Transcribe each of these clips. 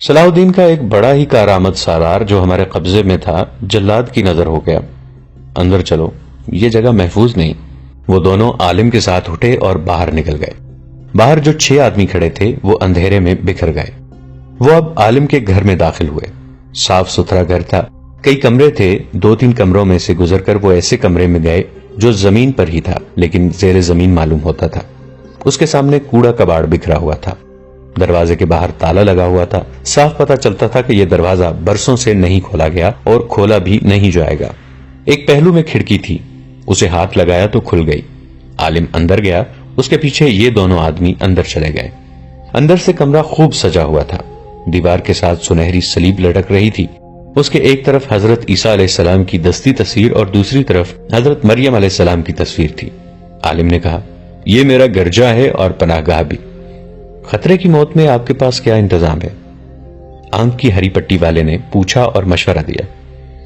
صلاح الدین کا ایک بڑا ہی کارآمد سالار جو ہمارے قبضے میں تھا جلاد کی نظر ہو گیا۔ اندر چلو، یہ جگہ محفوظ نہیں۔ وہ دونوں عالم کے ساتھ اٹھے اور باہر نکل گئے۔ باہر جو 6 آدمی کھڑے تھے وہ اندھیرے میں بکھر گئے۔ وہ اب عالم کے گھر میں داخل ہوئے۔ صاف ستھرا گھر تھا، کئی کمرے تھے۔ 2-3 کمروں میں سے گزر کر وہ ایسے کمرے میں گئے جو زمین پر ہی تھا لیکن زیر زمین معلوم ہوتا تھا۔ اس کے سامنے کوڑا کباڑ بکھرا ہوا تھا۔ دروازے کے باہر تالا لگا ہوا تھا۔ صاف پتہ چلتا تھا کہ یہ دروازہ برسوں سے نہیں کھولا گیا اور کھولا بھی نہیں جائے گا۔ ایک پہلو میں کھڑکی تھی، اسے ہاتھ لگایا تو کھل گئی۔ عالم اندر گیا، اس کے پیچھے یہ دونوں آدمی اندر چلے گئے۔ اندر سے کمرہ خوب سجا ہوا تھا۔ دیوار کے ساتھ سنہری سلیب لٹک رہی تھی۔ اس کے ایک طرف حضرت عیسیٰ علیہ السلام کی دستی تصویر اور دوسری طرف حضرت مریم علیہ السلام کی تصویر تھی۔ عالم نے کہا، یہ میرا گرجہ ہے اور پناہ گاہ بھی۔ خطرے کی موت میں آپ کے پاس کیا انتظام ہے؟ آنکھ کی ہری پٹی والے نے پوچھا اور مشورہ دیا۔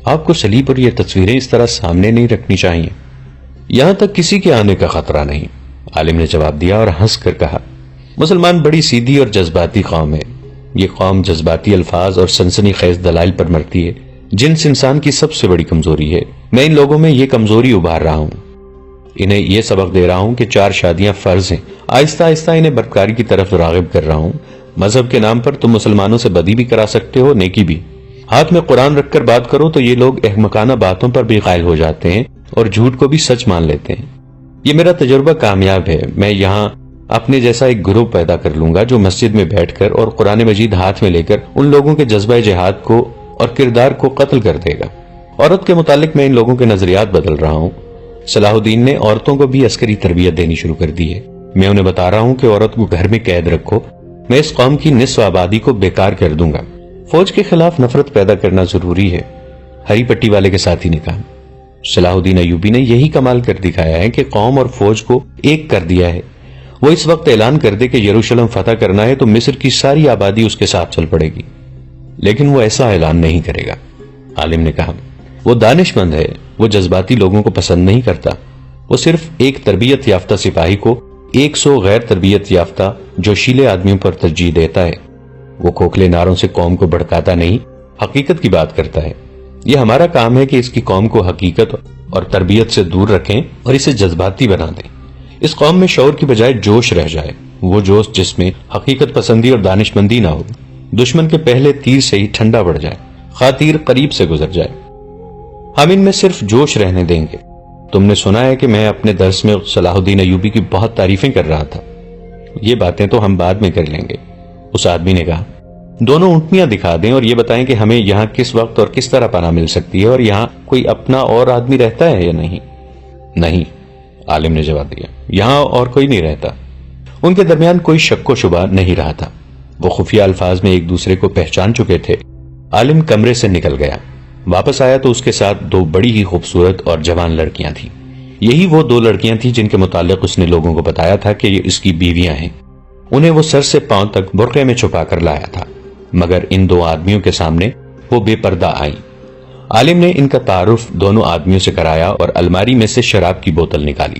آپ کو سلیب اور یہ تصویریں اس طرح سامنے نہیں رکھنی چاہیے۔ یہاں تک کسی کے آنے کا خطرہ نہیں، عالم نے جواب دیا اور ہنس کر کہا، مسلمان بڑی سیدھی اور جذباتی قوم ہے۔ یہ قوم جذباتی الفاظ اور سنسنی خیز دلائل پر مرتی ہے۔ جنس انسان کی سب سے بڑی کمزوری ہے۔ میں ان لوگوں میں یہ کمزوری ابھار رہا ہوں۔ انہیں یہ سبق دے رہا ہوں کہ 4 شادیاں فرض ہیں۔ آہستہ آہستہ انہیں بدکاری کی طرف راغب کر رہا ہوں۔ مذہب کے نام پر تم مسلمانوں سے بدی بھی کرا سکتے ہو، نیکی بھی۔ ہاتھ میں قرآن رکھ کر بات کرو تو یہ لوگ احمقانہ باتوں پر بھی قائل ہو جاتے ہیں اور جھوٹ کو بھی سچ مان لیتے ہیں۔ یہ میرا تجربہ کامیاب ہے۔ میں یہاں اپنے جیسا ایک گروہ پیدا کر لوں گا جو مسجد میں بیٹھ کر اور قرآن مجید ہاتھ میں لے کر ان لوگوں کے جذبہ جہاد کو اور کردار کو قتل کر دے گا۔ عورت کے متعلق میں ان لوگوں کے نظریات بدل رہا ہوں۔ صلاح الدین نے عورتوں کو بھی عسکری تربیت دینی شروع کر دی ہے۔ میں انہیں بتا رہا ہوں کہ عورت کو گھر میں قید رکھو۔ میں اس قوم کی نصف آبادی کو بیکار کر دوں گا۔ فوج کے خلاف نفرت پیدا کرنا ضروری ہے، ہری پٹی والے کے ساتھی نے کہا۔ صلاح الدین ایوبی نے یہی کمال کر دکھایا ہے کہ قوم اور فوج کو ایک کر دیا ہے۔ وہ اس وقت اعلان کر دے کہ یروشلم فتح کرنا ہے تو مصر کی ساری آبادی اس کے ساتھ چل پڑے گی، لیکن وہ ایسا اعلان نہیں کرے گا۔ عالم نے کہا، وہ دانش مند ہے، وہ جذباتی لوگوں کو پسند نہیں کرتا۔ وہ صرف ایک تربیت یافتہ سپاہی کو 100 غیر تربیت یافتہ جوشیلے آدمیوں پر ترجیح دیتا ہے۔ وہ کھوکھلے نعروں سے قوم کو بھڑکاتا نہیں، حقیقت کی بات کرتا ہے۔ یہ ہمارا کام ہے کہ اس کی قوم کو حقیقت اور تربیت سے دور رکھیں اور اسے جذباتی بنا دیں۔ اس قوم میں شعور کی بجائے جوش رہ جائے، وہ جوش جس میں حقیقت پسندی اور دانش مندی نہ ہو۔ دشمن کے پہلے تیر سے ہی ٹھنڈا پڑ جائے، خواہ تیر قریب سے گزر جائے۔ ہم ان میں صرف جوش رہنے دیں گے۔ تم نے سنا ہے کہ میں اپنے درس میں صلاح الدین ایوبی کی بہت تعریفیں کر رہا تھا۔ یہ باتیں تو ہم بعد میں کر لیں گے، اس آدمی نے کہا۔ دونوں اونٹنیاں دکھا دیں اور یہ بتائیں کہ ہمیں یہاں کس وقت اور کس طرح پناہ مل سکتی ہے، اور یہاں کوئی اپنا اور آدمی رہتا ہے یا نہیں؟ نہیں، عالم نے جواب دیا، یہاں اور کوئی نہیں رہتا۔ ان کے درمیان کوئی شک و شبہ نہیں رہا تھا۔ وہ خفیہ الفاظ میں ایک دوسرے کو پہچان چکے تھے۔ عالم کمرے سے نکل گیا، واپس آیا تو اس کے ساتھ 2 بڑی ہی خوبصورت اور جوان لڑکیاں تھیں۔ یہی وہ 2 لڑکیاں تھیں جن کے متعلق اس نے لوگوں کو بتایا تھا کہ یہ اس کی بیویاں ہیں۔ انہیں وہ سر سے پاؤں تک برقعے میں چھپا کر لایا تھا، مگر ان 2 آدمیوں کے سامنے وہ بے پردہ آئیں۔ عالم نے ان کا تعارف دونوں آدمیوں سے کرایا اور الماری میں سے شراب کی بوتل نکالی۔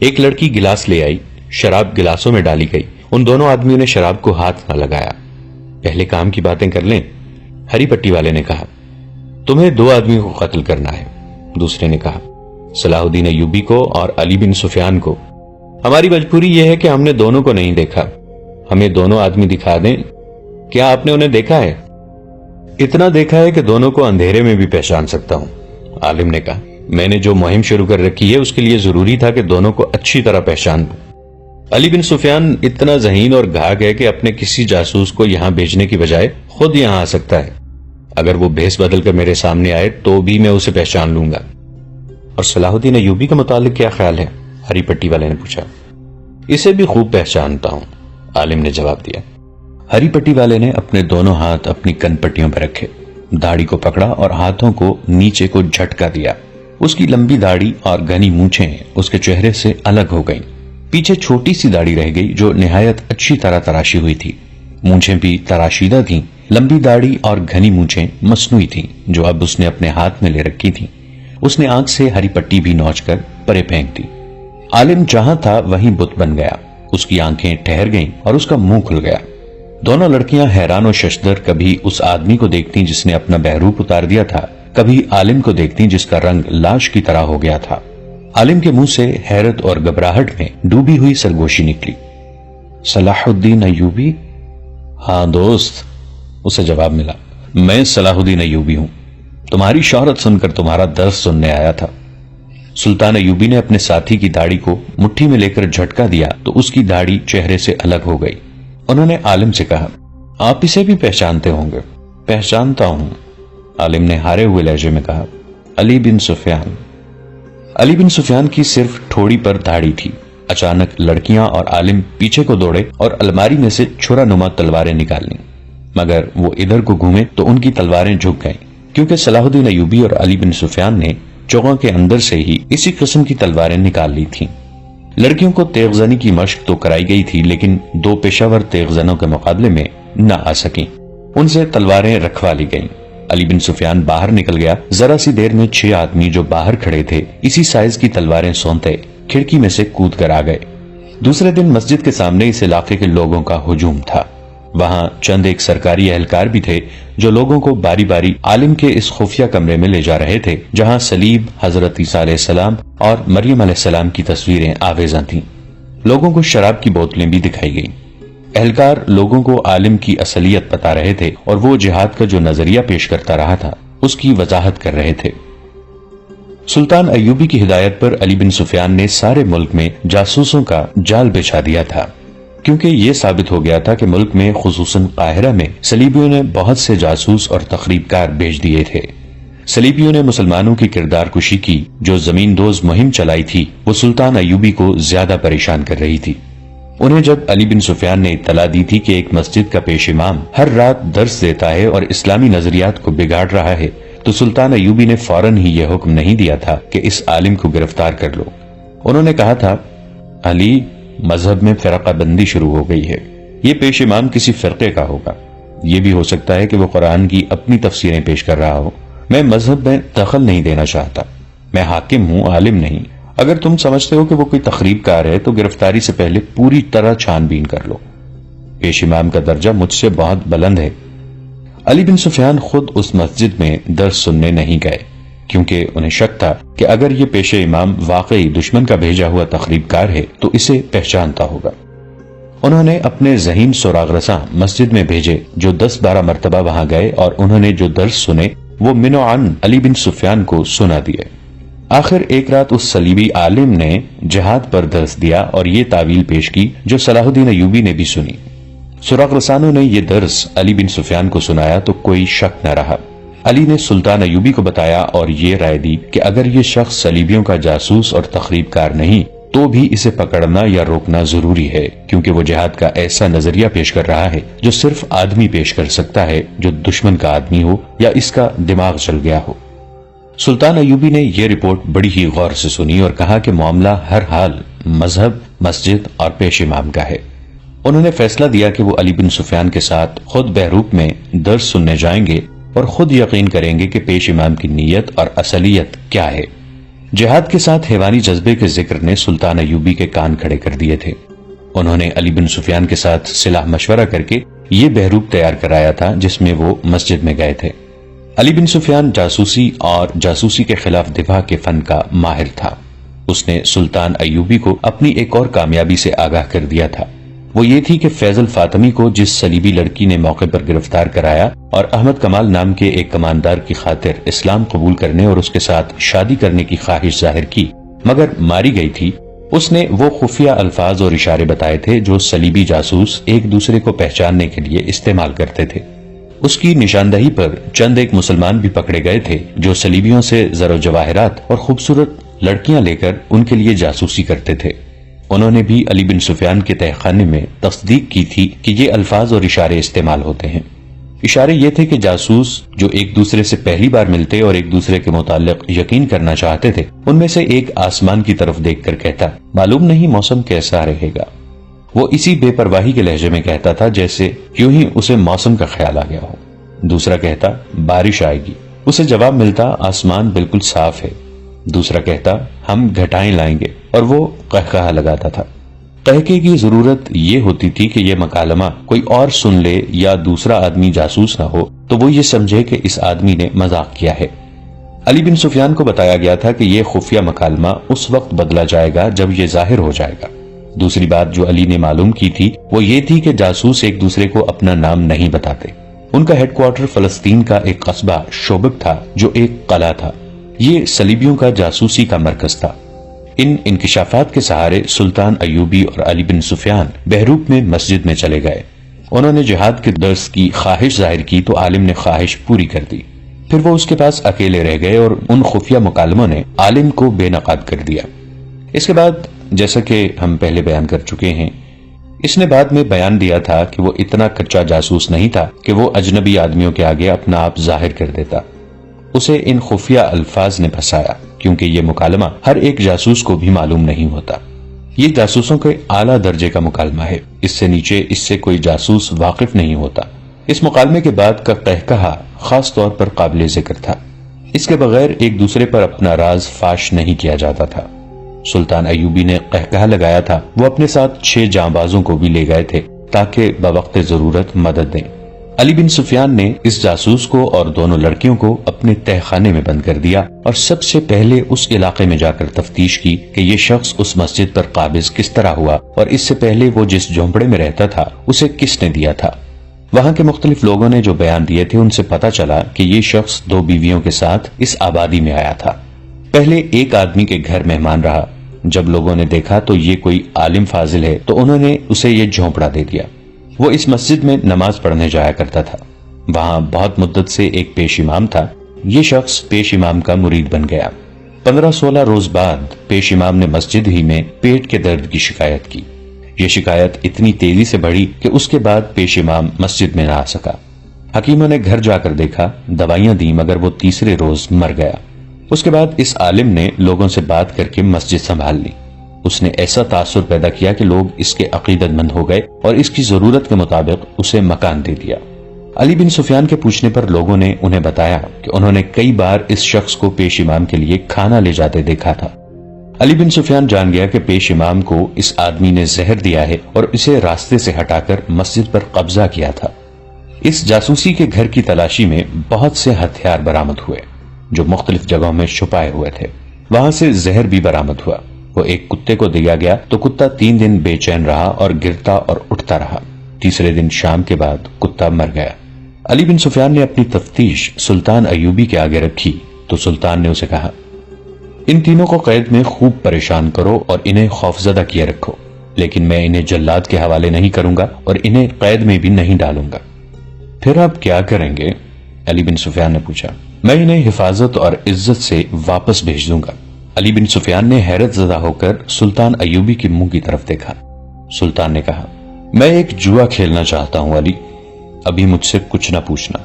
ایک لڑکی گلاس لے آئی، شراب گلاسوں میں ڈالی گئی۔ ان دونوں آدمیوں نے شراب کو ہاتھ نہ لگایا۔ پہلے کام کی باتیں کر لیں، ہری پٹی والے نے کہا۔ تمہیں 2 آدمیوں کو قتل کرنا ہے، دوسرے نے کہا، صلاح الدین ایوبی کو اور علی بن سفیان کو۔ ہماری مجبوری یہ ہے کہ ہم نے دونوں کو نہیں دیکھا۔ ہمیں دونوں آدمی دکھا دیں۔ کیا آپ نے انہیں دیکھا ہے؟ اتنا دیکھا ہے کہ دونوں کو اندھیرے میں بھی پہچان سکتا ہوں، عالم نے کہا۔ میں نے جو مہم شروع کر رکھی ہے اس کے لیے ضروری تھا کہ دونوں کو اچھی طرح پہچان دوں۔ علی بن سفیان اتنا ذہین اور گھاگ ہے کہ اپنے کسی جاسوس کو یہاں بھیجنے کی بجائے خود یہاں آ سکتا ہے۔ اگر وہ بھیس بدل کر میرے سامنے آئے تو بھی میں اسے پہچان لوں گا۔ اور صلاح الدین ایوبی کے متعلق کیا خیال ہے؟ ہری پٹی والے نے پوچھا۔ اسے بھی خوب پہچانتا ہوں، عالم نے جواب دیا۔ ہری پٹی والے نے اپنے دونوں ہاتھ اپنی کن پٹیوں پر رکھے، داڑھی کو پکڑا اور ہاتھوں کو نیچے کو جھٹکا دیا۔ اس کی لمبی داڑھی اور گھنی مونچھیں اس کے چہرے سے الگ ہو گئیں۔ پیچھے چھوٹی سی داڑھی رہ گئی جو نہایت اچھی طرح تراشی ہوئی تھی۔ مونچھیں بھی تراشیدہ تھیں۔ لمبی داڑھی اور گھنی مونچھیں مصنوعی تھیں جو اب اس نے اپنے ہاتھ میں لے رکھی تھیں۔ اس نے آنکھ سے ہری پٹی بھی نوچ کر پرے پھینک دی۔ عالم جہاں تھا وہیں بت بن گیا۔ اس کی آنکھیں ٹھہر گئیں اور اس کا منہ کھل گیا۔ دونوں لڑکیاں حیران و ششدر کبھی اس آدمی کو دیکھتی جس نے اپنا بہروپ اتار دیا تھا، کبھی عالم کو دیکھتی جس کا رنگ لاش کی طرح ہو گیا تھا۔ عالم کے منہ سے حیرت اور گھبراہٹ میں ڈوبی ہوئی سرگوشی نکلی۔ صلاح الدین ایوبی؟ ہاں دوست، اسے جواب ملا، میں صلاح الدین ایوبی ہوں، تمہاری شہرت سن کر تمہارا درس سننے آیا تھا۔ سلطان ایوبی نے اپنے ساتھی کی داڑھی کو مٹھی میں لے کر جھٹکا دیا تو اس کی داڑھی چہرے سے الگ ہو گئی۔ انہوں نے عالم سے کہا، آپ اسے بھی پہچانتے ہوں گے؟ پہچانتا ہوں، عالم نے ہارے ہوئے لہجے میں کہا، علی بن سفیان۔ علی بن سفیان کی صرف ٹھوڑی پر داڑھی تھی۔ اچانک لڑکیاں اور عالم پیچھے کو دوڑے اور الماری میں سے چھرا نما تلواریں نکال لیں، مگر وہ ادھر کو گھومے تو ان کی تلواریں جھک گئیں، کیونکہ صلاح الدین ایوبی اور علی بن سفیان نے چوغوں کے اندر سے ہی اسی قسم کی تلواریں نکال لی تھیں۔ لڑکیوں کو تیغ زنی کی مشق تو کرائی گئی تھی، لیکن دو پیشہ ور تیغ زنوں کے مقابلے میں نہ آ سکیں، ان سے تلواریں رکھوا لی گئیں۔ علی بن سفیان باہر نکل گیا۔ ذرا سی دیر میں 6 آدمی جو باہر کھڑے تھے اسی سائز کی تلواریں سونتے کھڑکی میں سے کود کر آ گئے۔ دوسرے دن مسجد کے سامنے اس علاقے کے لوگوں کا ہجوم تھا۔ وہاں چند ایک سرکاری اہلکار بھی تھے جو لوگوں کو باری باری عالم کے اس خفیہ کمرے میں لے جا رہے تھے جہاں صلیب، حضرت عیسیٰ علیہ السلام اور مریم علیہ السلام کی تصویریں آویزاں تھیں۔ لوگوں کو شراب کی بوتلیں بھی دکھائی گئیں۔ اہلکار لوگوں کو عالم کی اصلیت بتا رہے تھے اور وہ جہاد کا جو نظریہ پیش کرتا رہا تھا اس کی وضاحت کر رہے تھے۔ سلطان ایوبی کی ہدایت پر علی بن سفیان نے سارے ملک میں جاسوسوں کا جال بچھا دیا تھا، کیونکہ یہ ثابت ہو گیا تھا کہ ملک میں خصوصاً قاہرہ میں صلیبیوں نے بہت سے جاسوس اور تخریب کار بھیج دیے تھے۔ صلیبیوں نے مسلمانوں کی کردار کشی کی جو زمین دوز مہم چلائی تھی وہ سلطان ایوبی کو زیادہ پریشان کر رہی تھی۔ انہیں جب علی بن سفیان نے اطلاع دی تھی کہ ایک مسجد کا پیش امام ہر رات درس دیتا ہے اور اسلامی نظریات کو بگاڑ رہا ہے تو سلطان ایوبی نے فوراً ہی یہ حکم نہیں دیا تھا کہ اس عالم کو گرفتار کر لو۔ انہوں نے کہا تھا، علی، مذہب میں فرقہ بندی شروع ہو گئی ہے، یہ پیش امام کسی فرقے کا ہوگا، یہ بھی ہو سکتا ہے کہ وہ قرآن کی اپنی تفسیریں پیش کر رہا ہو۔ میں مذہب میں دخل نہیں دینا چاہتا، میں حاکم ہوں، عالم نہیں۔ اگر تم سمجھتے ہو کہ وہ کوئی تخریب کار ہے تو گرفتاری سے پہلے پوری طرح چھان بین کر لو، پیش امام کا درجہ مجھ سے بہت بلند ہے۔ علی بن سفیان خود اس مسجد میں درس سننے نہیں گئے کیونکہ انہیں شک تھا کہ اگر یہ پیش امام واقعی دشمن کا بھیجا ہوا تخریب کار ہے تو اسے پہچانتا ہوگا۔ انہوں نے اپنے ذہین سراغ رساں مسجد میں بھیجے جو 10-12 مرتبہ وہاں گئے اور انہوں نے جو درس سنے وہ منو عن علی بن سفیان کو سنا دیے۔ آخر ایک رات اس صلیبی عالم نے جہاد پر درس دیا اور یہ تعویل پیش کی جو صلاح الدین ایوبی نے بھی سنی۔ سراغ رسانوں نے یہ درس علی بن سفیان کو سنایا تو کوئی شک نہ رہا۔ علی نے سلطان ایوبی کو بتایا اور یہ رائے دی کہ اگر یہ شخص صلیبیوں کا جاسوس اور تخریب کار نہیں تو بھی اسے پکڑنا یا روکنا ضروری ہے، کیونکہ وہ جہاد کا ایسا نظریہ پیش کر رہا ہے جو صرف آدمی پیش کر سکتا ہے جو دشمن کا آدمی ہو یا اس کا دماغ چل گیا ہو۔ سلطان ایوبی نے یہ رپورٹ بڑی ہی غور سے سنی اور کہا کہ معاملہ ہر حال مذہب، مسجد اور پیش امام کا ہے۔ انہوں نے فیصلہ دیا کہ وہ علی بن سفیان کے ساتھ خود بہروپ میں درس سننے جائیں گے اور خود یقین کریں گے کہ پیش امام کی نیت اور اصلیت کیا ہے۔ جہاد کے ساتھ حیوانی جذبے کے ذکر نے سلطان ایوبی کے کان کھڑے کر دیے تھے۔ انہوں نے علی بن سفیان کے ساتھ صلاح مشورہ کر کے یہ بہروپ تیار کرایا تھا جس میں وہ مسجد میں گئے تھے۔ علی بن سفیان جاسوسی اور جاسوسی کے خلاف دفاع کے فن کا ماہر تھا۔ اس نے سلطان ایوبی کو اپنی ایک اور کامیابی سے آگاہ کر دیا تھا، وہ یہ تھی کہ فیضل فاطمی کو جس صلیبی لڑکی نے موقع پر گرفتار کرایا اور احمد کمال نام کے ایک کماندار کی خاطر اسلام قبول کرنے اور اس کے ساتھ شادی کرنے کی خواہش ظاہر کی مگر ماری گئی تھی، اس نے وہ خفیہ الفاظ اور اشارے بتائے تھے جو صلیبی جاسوس ایک دوسرے کو پہچاننے کے لیے استعمال کرتے تھے۔ اس کی نشاندہی پر چند ایک مسلمان بھی پکڑے گئے تھے جو صلیبیوں سے زر و جواہرات اور خوبصورت لڑکیاں لے کر ان کے لیے جاسوسی کرتے تھے۔ انہوں نے بھی علی بن سفیان کے تہخانے میں تصدیق کی تھی کہ یہ الفاظ اور اشارے استعمال ہوتے ہیں۔ اشارے یہ تھے کہ جاسوس جو ایک دوسرے سے پہلی بار ملتے اور ایک دوسرے کے متعلق یقین کرنا چاہتے تھے ان میں سے ایک آسمان کی طرف دیکھ کر کہتا، معلوم نہیں موسم کیسا رہے گا۔ وہ اسی بے پرواہی کے لہجے میں کہتا تھا جیسے یوں ہی اسے موسم کا خیال آ گیا ہو۔ دوسرا کہتا، بارش آئے گی، اسے جواب ملتا، آسمان بالکل صاف ہے۔ دوسرا کہتا، ہم گھٹائیں لائیں گے، اور وہ قہقہہ لگاتا تھا۔ قہقہے کی ضرورت یہ ہوتی تھی کہ یہ مکالمہ کوئی اور سن لے یا دوسرا آدمی جاسوس نہ ہو تو وہ یہ سمجھے کہ اس آدمی نے مذاق کیا ہے۔ علی بن سفیان کو بتایا گیا تھا کہ یہ خفیہ مکالمہ اس وقت بدلا جائے گا جب یہ ظاہر ہو جائے گا۔ دوسری بات جو علی نے معلوم کی تھی وہ یہ تھی کہ جاسوس ایک دوسرے کو اپنا نام نہیں بتاتے۔ ان کا ہیڈ کوارٹر فلسطین کا ایک قصبہ شوبک تھا جو ایک قلعہ تھا۔ یہ صلیبیوں کا جاسوسی کا مرکز تھا۔ ان انکشافات کے سہارے سلطان ایوبی اور علی بن سفیان بہروپ میں مسجد میں چلے گئے۔ انہوں نے جہاد کے درس کی خواہش ظاہر کی تو عالم نے خواہش پوری کر دی۔ پھر وہ اس کے پاس اکیلے رہ گئے اور ان خفیہ مکالموں نے عالم کو بے نقاب کر دیا۔ اس کے بعد جیسا کہ ہم پہلے بیان کر چکے ہیں، اس نے بعد میں بیان دیا تھا کہ وہ اتنا کچا جاسوس نہیں تھا کہ وہ اجنبی آدمیوں کے آگے اپنا آپ ظاہر کر دیتا۔ اسے ان خفیہ الفاظ نے پھنسایا کیونکہ یہ مکالمہ ہر ایک جاسوس کو بھی معلوم نہیں ہوتا۔ یہ جاسوسوں کے اعلیٰ درجے کا مکالمہ ہے، اس سے نیچے اس سے کوئی جاسوس واقف نہیں ہوتا۔ اس مکالمے کے بعد کا قہقہا خاص طور پر قابل ذکر تھا۔ اس کے بغیر ایک دوسرے پر اپنا راز فاش نہیں کیا جاتا تھا۔ سلطان ایوبی نے قہقہا لگایا تھا، وہ اپنے ساتھ 6 جانبازوں کو بھی لے گئے تھے تاکہ بوقت ضرورت مدد دیں۔ علی بن سفیان نے اس جاسوس کو اور دونوں لڑکیوں کو اپنے تہ خانے میں بند کر دیا اور سب سے پہلے اس علاقے میں جا کر تفتیش کی کہ یہ شخص اس مسجد پر قابض کس طرح ہوا اور اس سے پہلے وہ جس جھونپڑے میں رہتا تھا اسے کس نے دیا تھا۔ وہاں کے مختلف لوگوں نے جو بیان دیے تھے ان سے پتہ چلا کہ یہ شخص 2 بیویوں کے ساتھ اس آبادی میں آیا تھا۔ پہلے ایک آدمی کے گھر مہمان رہا۔ جب لوگوں نے دیکھا تو یہ کوئی عالم فاضل ہے تو انہوں نے اسے یہ جھونپڑا دے دیا۔ وہ اس مسجد میں نماز پڑھنے جایا کرتا تھا۔ وہاں بہت مدت سے ایک پیش امام تھا۔ یہ شخص پیش امام کا مرید بن گیا۔ 15-16 روز بعد پیش امام نے مسجد ہی میں پیٹ کے درد کی شکایت کی۔ یہ شکایت اتنی تیزی سے بڑھی کہ اس کے بعد پیش امام مسجد میں نہ آ سکا۔ حکیموں نے گھر جا کر دیکھا، دوائیاں دیں مگر وہ تیسرے روز مر گیا۔ اس کے بعد اس عالم نے لوگوں سے بات کر کے مسجد سنبھال لی۔ اس نے ایسا تاثر پیدا کیا کہ لوگ اس کے عقیدت مند ہو گئے اور اس کی ضرورت کے مطابق اسے مکان دے دیا۔ علی بن سفیان کے پوچھنے پر لوگوں نے انہیں بتایا کہ انہوں نے کئی بار اس شخص کو پیش امام کے لیے کھانا لے جاتے دیکھا تھا۔ علی بن سفیان جان گیا کہ پیش امام کو اس آدمی نے زہر دیا ہے اور اسے راستے سے ہٹا کر مسجد پر قبضہ کیا تھا۔ اس جاسوسی کے گھر کی تلاشی میں بہت سے ہتھیار برآمد ہوئے جو مختلف جگہوں میں چھپائے ہوئے تھے۔ وہاں سے زہر بھی برآمد ہوا۔ وہ ایک کتے کو دیا گیا تو کتا 3 دن بے چین رہا اور گرتا اور اٹھتا رہا۔ تیسرے دن شام کے بعد کتا مر گیا۔ علی بن سفیان نے اپنی تفتیش سلطان ایوبی کے آگے رکھی تو سلطان نے اسے کہا، ان تینوں کو قید میں خوب پریشان کرو اور انہیں خوفزدہ کیے رکھو، لیکن میں انہیں جلاد کے حوالے نہیں کروں گا اور انہیں قید میں بھی نہیں ڈالوں گا۔ پھر آپ کیا کریں گے؟ علی بن سفیان نے پوچھا۔ میں انہیں حفاظت اور عزت سے واپس بھیج دوں گا۔ علی بن سفیان نے حیرت زدہ ہو کر سلطان ایوبی کے منہ کی طرف دیکھا۔ سلطان نے کہا، میں ایک جوا کھیلنا چاہتا ہوں علی، ابھی مجھ سے کچھ نہ پوچھنا،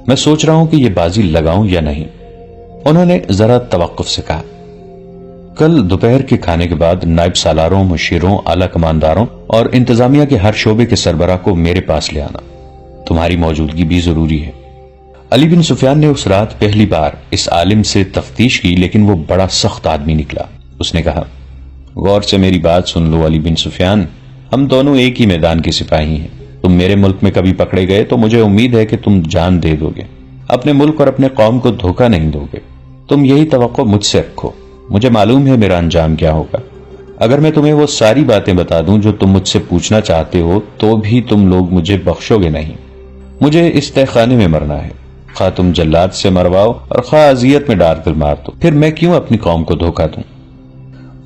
میں سوچ رہا ہوں کہ یہ بازی لگاؤں یا نہیں۔ انہوں نے ذرا توقف سے کہا، کل دوپہر کے کھانے کے بعد نائب سالاروں، مشیروں، اعلی کمانداروں اور انتظامیہ کے ہر شعبے کے سربراہ کو میرے پاس لے آنا، تمہاری موجودگی بھی ضروری ہے۔ علی بن سفیان نے اس رات پہلی بار اس عالم سے تفتیش کی لیکن وہ بڑا سخت آدمی نکلا۔ اس نے کہا، غور سے میری بات سن لو علی بن سفیان، ہم دونوں ایک ہی میدان کے سپاہی ہیں۔ تم میرے ملک میں کبھی پکڑے گئے تو مجھے امید ہے کہ تم جان دے دو گے، اپنے ملک اور اپنے قوم کو دھوکہ نہیں دو گے۔ تم یہی توقع مجھ سے رکھو، مجھے معلوم ہے میرا انجام کیا ہوگا۔ اگر میں تمہیں وہ ساری باتیں بتا دوں جو تم مجھ سے پوچھنا چاہتے ہو تو بھی تم لوگ مجھے بخشو گے نہیں۔ مجھے اس تہ خانے میں مرنا ہے، خواہ تم جلاد سے مرواؤ اور خواہ اذیت میں ڈال کر مار دو، پھر میں کیوں اپنی قوم کو دھوکہ دوں؟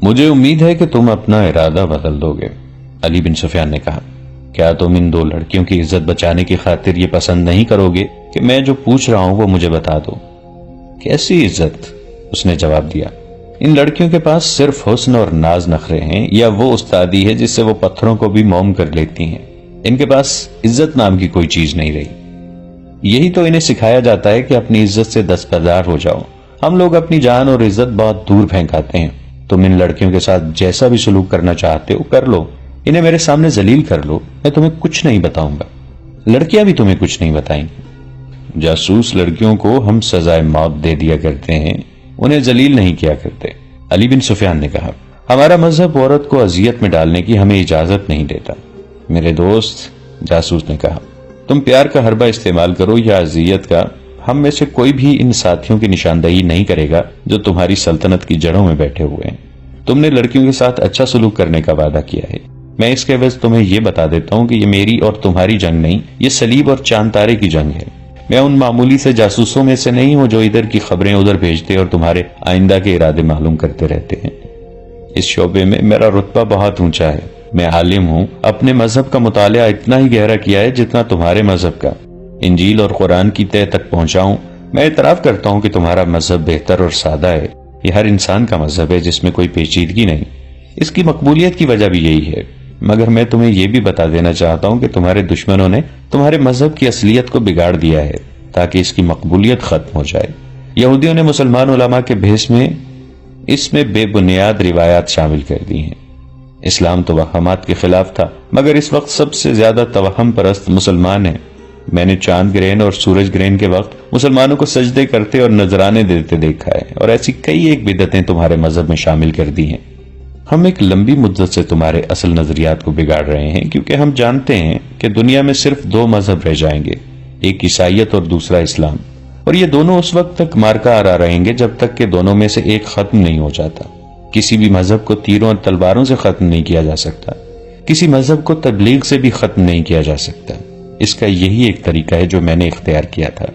مجھے امید ہے کہ تم اپنا ارادہ بدل دو گے۔ علی بن سفیان نے کہا، کیا تم ان 2 لڑکیوں کی عزت بچانے کی خاطر یہ پسند نہیں کرو گے کہ میں جو پوچھ رہا ہوں وہ مجھے بتا دو؟ کیسی عزت؟ اس نے جواب دیا، ان لڑکیوں کے پاس صرف حسن اور ناز نخرے ہیں یا وہ استادی ہے جس سے وہ پتھروں کو بھی موم کر لیتی ہیں۔ ان کے پاس عزت نام کی کوئی چیز نہیں رہی۔ یہی تو انہیں سکھایا جاتا ہے کہ اپنی عزت سے دستبردار ہو جاؤ۔ ہم لوگ اپنی جان اور عزت بہت دور پھینکاتے ہیں۔ تم ان لڑکیوں کے ساتھ جیسا بھی سلوک کرنا چاہتے ہو کر لو، انہیں میرے سامنے ذلیل کر لو، میں تمہیں کچھ نہیں بتاؤں گا، لڑکیاں بھی تمہیں کچھ نہیں بتائیں گی۔ جاسوس لڑکیوں کو ہم سزائے موت دے دیا کرتے ہیں، انہیں ذلیل نہیں کیا کرتے۔ علی بن سفیان نے کہا، ہمارا مذہب عورت کو اذیت میں ڈالنے کی ہمیں اجازت نہیں دیتا۔ میرے دوست، جاسوس نے کہا، تم پیار کا حربہ استعمال کرو یا اذیت کا، ہم میں سے کوئی بھی ان ساتھیوں کی نشاندہی نہیں کرے گا جو تمہاری سلطنت کی جڑوں میں بیٹھے ہوئے ہیں۔ تم نے لڑکیوں کے ساتھ اچھا سلوک کرنے کا وعدہ کیا ہے، میں اس کے عوض تمہیں یہ بتا دیتا ہوں کہ یہ میری اور تمہاری جنگ نہیں، یہ صلیب اور چاند تارے کی جنگ ہے۔ میں ان معمولی سے جاسوسوں میں سے نہیں ہوں جو ادھر کی خبریں ادھر بھیجتے اور تمہارے آئندہ کے ارادے معلوم کرتے رہتے ہیں۔ اس شعبے میں میرا رتبہ بہت اونچا ہے، میں عالم ہوں، اپنے مذہب کا مطالعہ اتنا ہی گہرا کیا ہے جتنا تمہارے مذہب کا، انجیل اور قرآن کی تہ تک پہنچا ہوں۔ میں اعتراف کرتا ہوں کہ تمہارا مذہب بہتر اور سادہ ہے، یہ ہر انسان کا مذہب ہے جس میں کوئی پیچیدگی نہیں، اس کی مقبولیت کی وجہ بھی یہی ہے۔ مگر میں تمہیں یہ بھی بتا دینا چاہتا ہوں کہ تمہارے دشمنوں نے تمہارے مذہب کی اصلیت کو بگاڑ دیا ہے تاکہ اس کی مقبولیت ختم ہو جائے۔ یہودیوں نے مسلمان علماء کے بھیس میں اس میں بے بنیاد روایات شامل کر دی ہیں۔ اسلام توہمات کے خلاف تھا، مگر اس وقت سب سے زیادہ توہم پرست مسلمان ہیں۔ میں نے چاند گرہن اور سورج گرہن کے وقت مسلمانوں کو سجدے کرتے اور نذرانے دیتے دیکھا ہے، اور ایسی کئی ایک بدعتیں تمہارے مذہب میں شامل کر دی ہیں۔ ہم ایک لمبی مدت سے تمہارے اصل نظریات کو بگاڑ رہے ہیں کیونکہ ہم جانتے ہیں کہ دنیا میں صرف دو مذہب رہ جائیں گے، ایک عیسائیت اور دوسرا اسلام، اور یہ دونوں اس وقت تک مارکا آ رہیں گے جب تک کہ دونوں میں سے ایک ختم نہیں ہو جاتا۔ کسی بھی مذہب کو تیروں اور تلواروں سے ختم نہیں کیا جا سکتا، کسی مذہب کو تبلیغ سے بھی ختم نہیں کیا جا سکتا۔ اس کا یہی ایک طریقہ ہے جو میں نے اختیار کیا تھا۔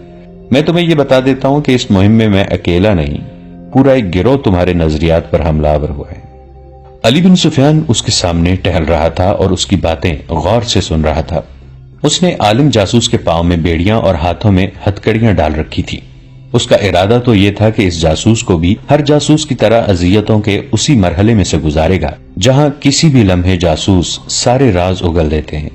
میں تمہیں یہ بتا دیتا ہوں کہ اس مہم میں میں اکیلا نہیں، پورا ایک گروہ تمہارے نظریات پر حملہ آور ہوا ہے۔ علی بن سفیان اس کے سامنے ٹہل رہا تھا اور اس کی باتیں غور سے سن رہا تھا۔ اس نے عالم جاسوس کے پاؤں میں بیڑیاں اور ہاتھوں میں ہتکڑیاں ڈال رکھی تھی۔ اس کا ارادہ تو یہ تھا کہ اس جاسوس کو بھی ہر جاسوس کی طرح اذیتوں کے اسی مرحلے میں سے گزارے گا جہاں کسی بھی لمحے جاسوس سارے راز اگل دیتے ہیں۔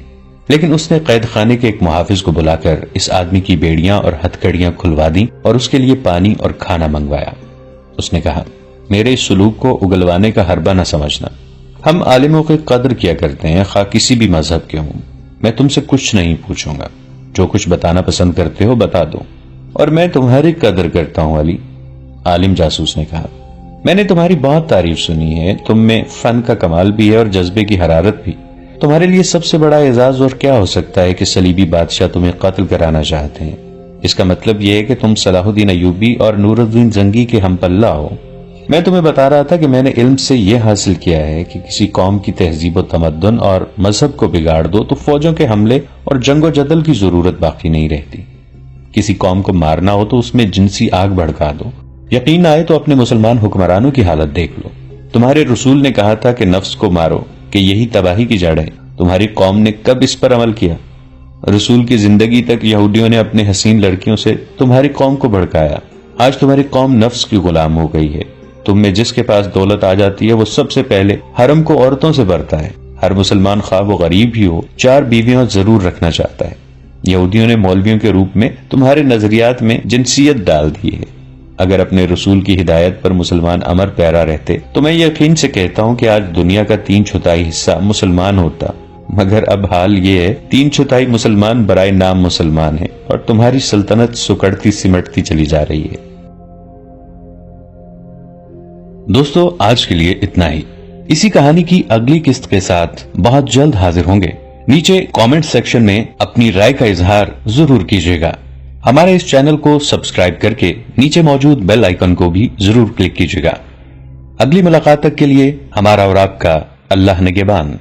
لیکن اس نے قید خانے کے ایک محافظ کو بلا کر اس آدمی کی بیڑیاں اور ہتکڑیاں کھلوا دیں اور اس کے لیے پانی اور کھانا منگوایا۔ اس نے کہا، میرے اس سلوک کو اگلوانے کا حربہ نہ سمجھنا، ہم عالموں کی قدر کیا کرتے ہیں خواہ کسی بھی مذہب کے ہوں۔ میں تم سے کچھ نہیں پوچھوں گا، جو کچھ بتانا پسند کرتے ہو بتا دو، اور میں تمہاری قدر کرتا ہوں علی۔ عالم جاسوس نے کہا، میں نے تمہاری بہت تعریف سنی ہے، تم میں فن کا کمال بھی ہے اور جذبے کی حرارت بھی۔ تمہارے لیے سب سے بڑا اعزاز اور کیا ہو سکتا ہے کہ صلیبی بادشاہ تمہیں قتل کرانا چاہتے ہیں؟ اس کا مطلب یہ ہے کہ تم صلاح الدین ایوبی اور نور الدین زنگی کے ہم پلہ ہو۔ میں تمہیں بتا رہا تھا کہ میں نے علم سے یہ حاصل کیا ہے کہ کسی قوم کی تہذیب و تمدن اور مذہب کو بگاڑ دو تو فوجوں کے حملے اور جنگ و جدل کی ضرورت باقی نہیں رہتی۔ کسی قوم کو مارنا ہو تو اس میں جنسی آگ بھڑکا دو۔ یقین آئے تو اپنے مسلمان حکمرانوں کی حالت دیکھ لو۔ تمہارے رسول نے کہا تھا کہ نفس کو مارو، کہ یہی تباہی کی جڑ ہے۔ تمہاری قوم نے کب اس پر عمل کیا؟ رسول کی زندگی تک یہودیوں نے اپنے حسین لڑکیوں سے تمہاری قوم کو بھڑکایا۔ آج تمہاری قوم نفس کی غلام ہو گئی ہے۔ تم میں جس کے پاس دولت آ جاتی ہے وہ سب سے پہلے حرم کو عورتوں سے بھرتا ہے۔ ہر مسلمان خواہ وہ غریب ہی ہو 4 بیویاں ضرور رکھنا چاہتا ہے۔ یہودیوں نے مولویوں کے روپ میں تمہارے نظریات میں جنسیت ڈال دی ہے۔ اگر اپنے رسول کی ہدایت پر مسلمان امر پیرا رہتے تو میں یقین سے کہتا ہوں کہ آج دنیا کا 3/4 حصہ مسلمان ہوتا، مگر اب حال یہ ہے 3/4 مسلمان برائے نام مسلمان ہیں، اور تمہاری سلطنت سکڑتی سمٹتی چلی جا رہی ہے۔ دوستو، آج کے لیے اتنا ہی۔ اسی کہانی کی اگلی قسط کے ساتھ بہت جلد حاضر ہوں گے۔ نیچے کامنٹ سیکشن میں اپنی رائے کا اظہار ضرور کیجیے گا۔ ہمارے اس چینل کو سبسکرائب کر کے نیچے موجود بیل آئیکن کو بھی ضرور کلک کیجیے گا۔ اگلی ملاقات تک کے لیے ہمارا اور آپ کا اللہ نگہبان۔